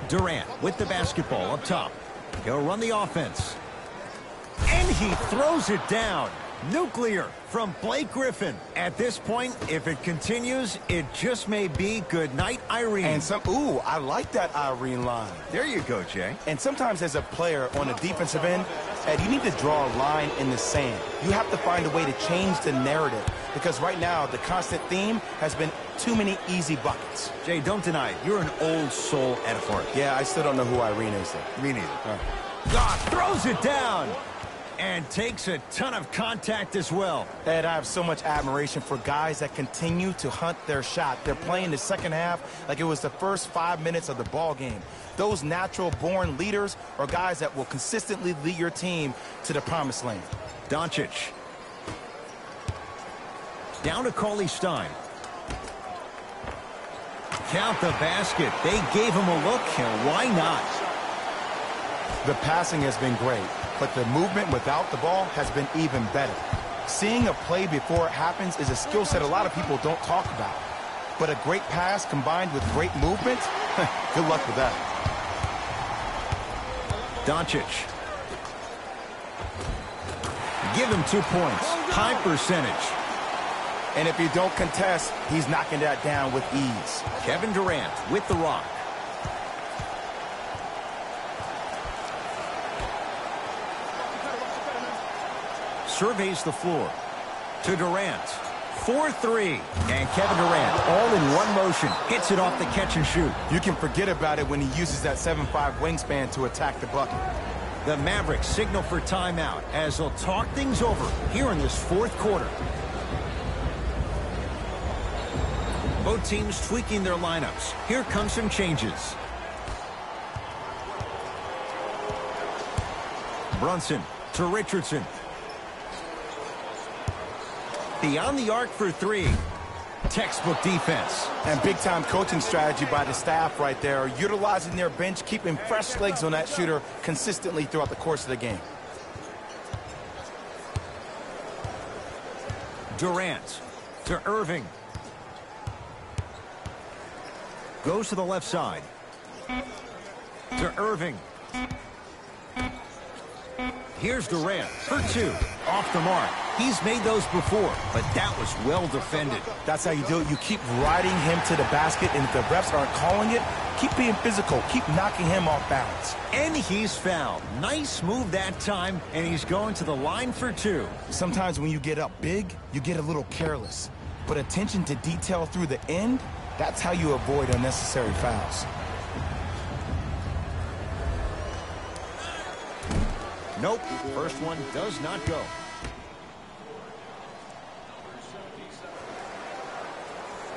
Durant with the basketball up top. He'll run the offense. And he throws it down. Nuclear from Blake Griffin. At this point, if it continues, it just may be good night, Irene. And ooh, I like that Irene line. There you go, Jay. And sometimes as a player on the defensive end, Ed, you need to draw a line in the sand. You have to find a way to change the narrative, because right now the constant theme has been too many easy buckets. Jay, don't deny it. You're an old soul at heart. Yeah, I still don't know who Irene is, though. Me neither. God throws it down and takes a ton of contact as well. Ed, I have so much admiration for guys that continue to hunt their shot. They're playing the second half like it was the first 5 minutes of the ball game. Those natural-born leaders are guys that will consistently lead your team to the promised land. Doncic. Down to Cauley Stein. Count the basket. They gave him a look, and why not? The passing has been great, but the movement without the ball has been even better. Seeing a play before it happens is a skill set a lot of people don't talk about. But a great pass combined with great movement, good luck with that. Doncic. Give him 2 points. High percentage. And if you don't contest, he's knocking that down with ease. Kevin Durant with the rock. Surveys the floor. To Durant. 4-3. And Kevin Durant, all in one motion, hits it off the catch and shoot. You can forget about it when he uses that 7'5" wingspan to attack the bucket. The Mavericks signal for timeout as they'll talk things over here in this fourth quarter. Both teams tweaking their lineups. Here come some changes. Brunson to Richardson. Beyond the arc for 3. Textbook defense. And big-time coaching strategy by the staff right there, utilizing their bench, keeping fresh legs on that shooter consistently throughout the course of the game. Durant to Irving. Goes to the left side. To Irving. Here's Durant for two. Off the mark. He's made those before, but that was well defended. That's how you do it. You keep riding him to the basket, and if the refs aren't calling it, keep being physical. Keep knocking him off balance. And he's fouled. Nice move that time, and he's going to the line for two. Sometimes when you get up big, you get a little careless. But attention to detail through the end, that's how you avoid unnecessary fouls. Nope, first one does not go.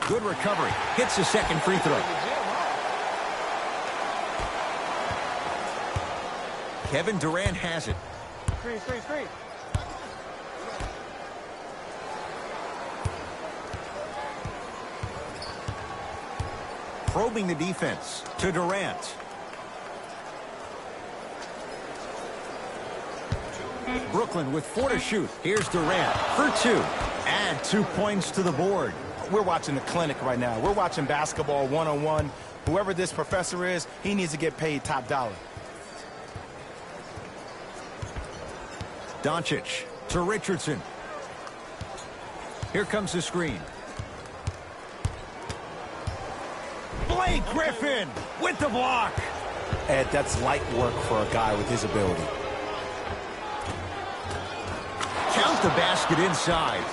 Good recovery. Hits the second free throw. Kevin Durant has it. Screen. Probing the defense to Durant. Brooklyn with 4 to shoot. Here's Durant for two. Add 2 points to the board. We're watching a clinic right now. We're watching basketball one-on-one. Whoever this professor is, he needs to get paid top dollar. Doncic to Richardson. Here comes the screen. Blake Griffin with the block. Ed, that's light work for a guy with his ability. Count the basket inside.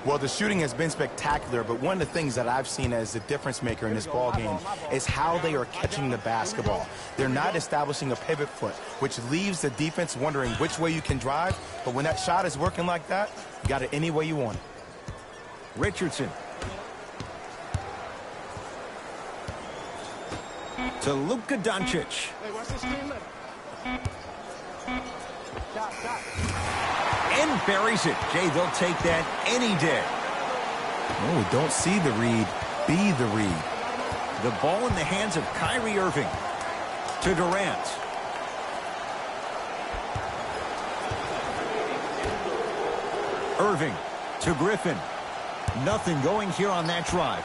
Well, the shooting has been spectacular, but one of the things that I've seen as the difference maker in this ball game is how they are catching the basketball. They're not establishing a pivot foot, which leaves the defense wondering which way you can drive, but when that shot is working like that, you got it any way you want it. Richardson. To Luka Doncic. Hey, watch this screen left. Stop. And buries it. Jay, they'll take that any day. Oh, don't see the read, be the read. The ball in the hands of Kyrie Irving. To Durant. Irving to Griffin. Nothing going here on that drive.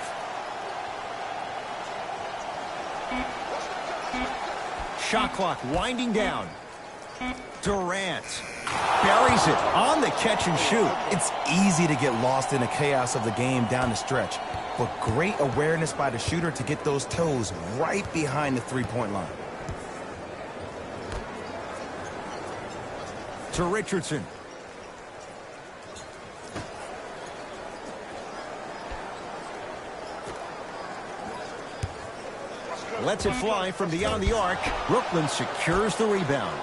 Shot clock winding down. Durant buries it on the catch and shoot. It's easy to get lost in the chaos of the game down the stretch, but great awareness by the shooter to get those toes right behind the three-point line. To Richardson. Lets it fly from beyond the arc. Brooklyn secures the rebound.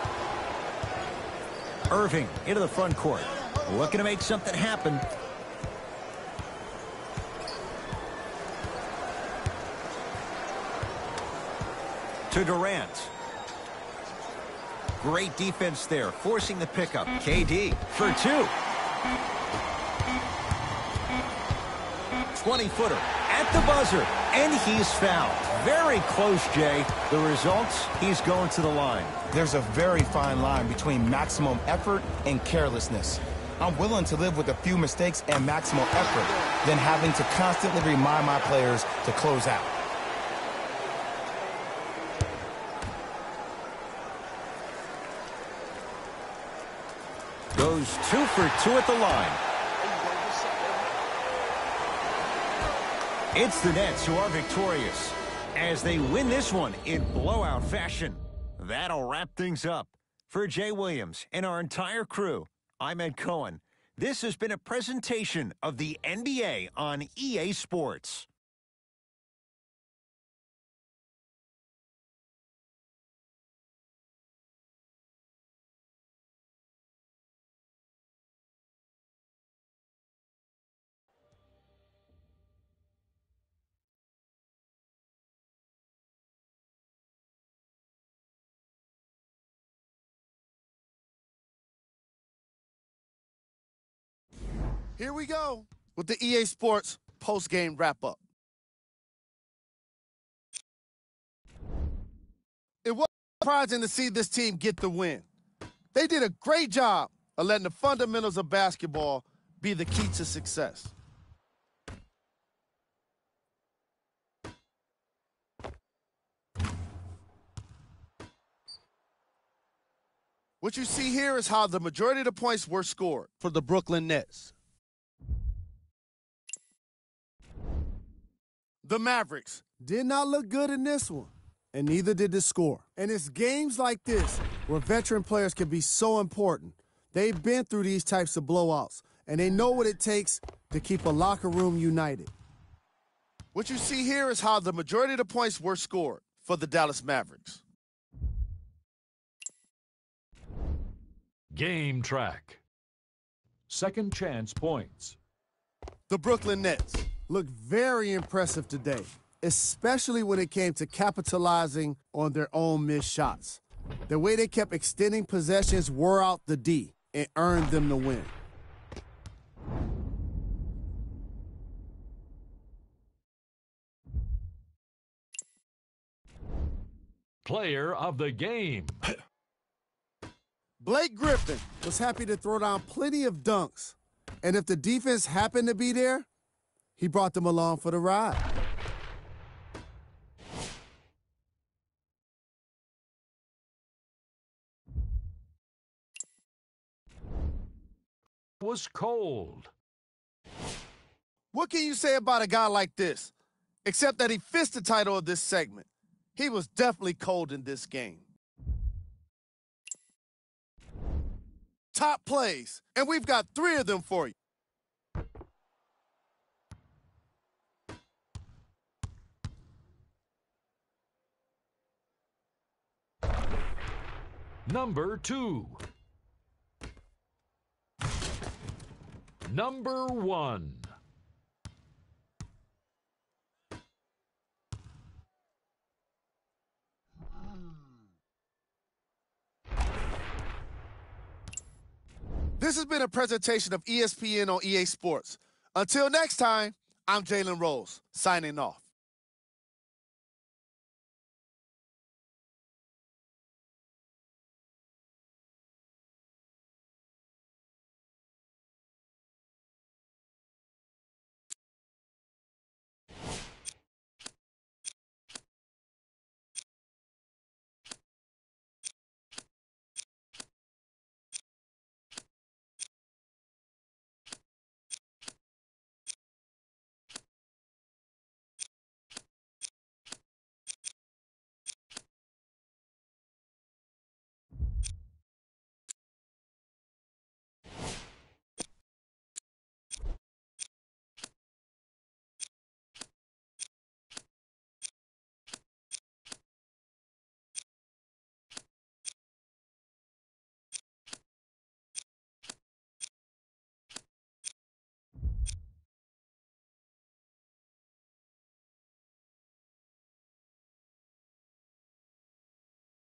Irving into the front court. Looking to make something happen. To Durant. Great defense there, forcing the pickup. KD for two. 20-footer at the buzzer, and he's fouled. Very close, Jay. The results, he's going to the line. There's a very fine line between maximum effort and carelessness. I'm willing to live with a few mistakes and maximum effort than having to constantly remind my players to close out. Goes 2 for 2 at the line. It's the Nets who are victorious as they win this one in blowout fashion. That'll wrap things up. For Jay Williams and our entire crew, I'm Ed Cohen. This has been a presentation of the NBA on EA Sports. Here we go with the EA Sports post-game wrap-up. It was surprising to see this team get the win. They did a great job of letting the fundamentals of basketball be the key to success. What you see here is how the majority of the points were scored for the Brooklyn Nets. The Mavericks did not look good in this one, and neither did the score. And it's games like this where veteran players can be so important. They've been through these types of blowouts, and they know what it takes to keep a locker room united. What you see here is how the majority of the points were scored for the Dallas Mavericks. Game track. Second chance points. The Brooklyn Nets looked very impressive today, especially when it came to capitalizing on their own missed shots. The way they kept extending possessions wore out the D and earned them the win. Player of the game. Blake Griffin was happy to throw down plenty of dunks, and if the defense happened to be there, he brought them along for the ride. Was cold. What can you say about a guy like this, except that he fits the title of this segment? He was definitely cold in this game. Top plays, and we've got 3 of them for you. Number 2. Number 1. This has been a presentation of ESPN on EA Sports. Until next time, I'm Jalen Rose, signing off.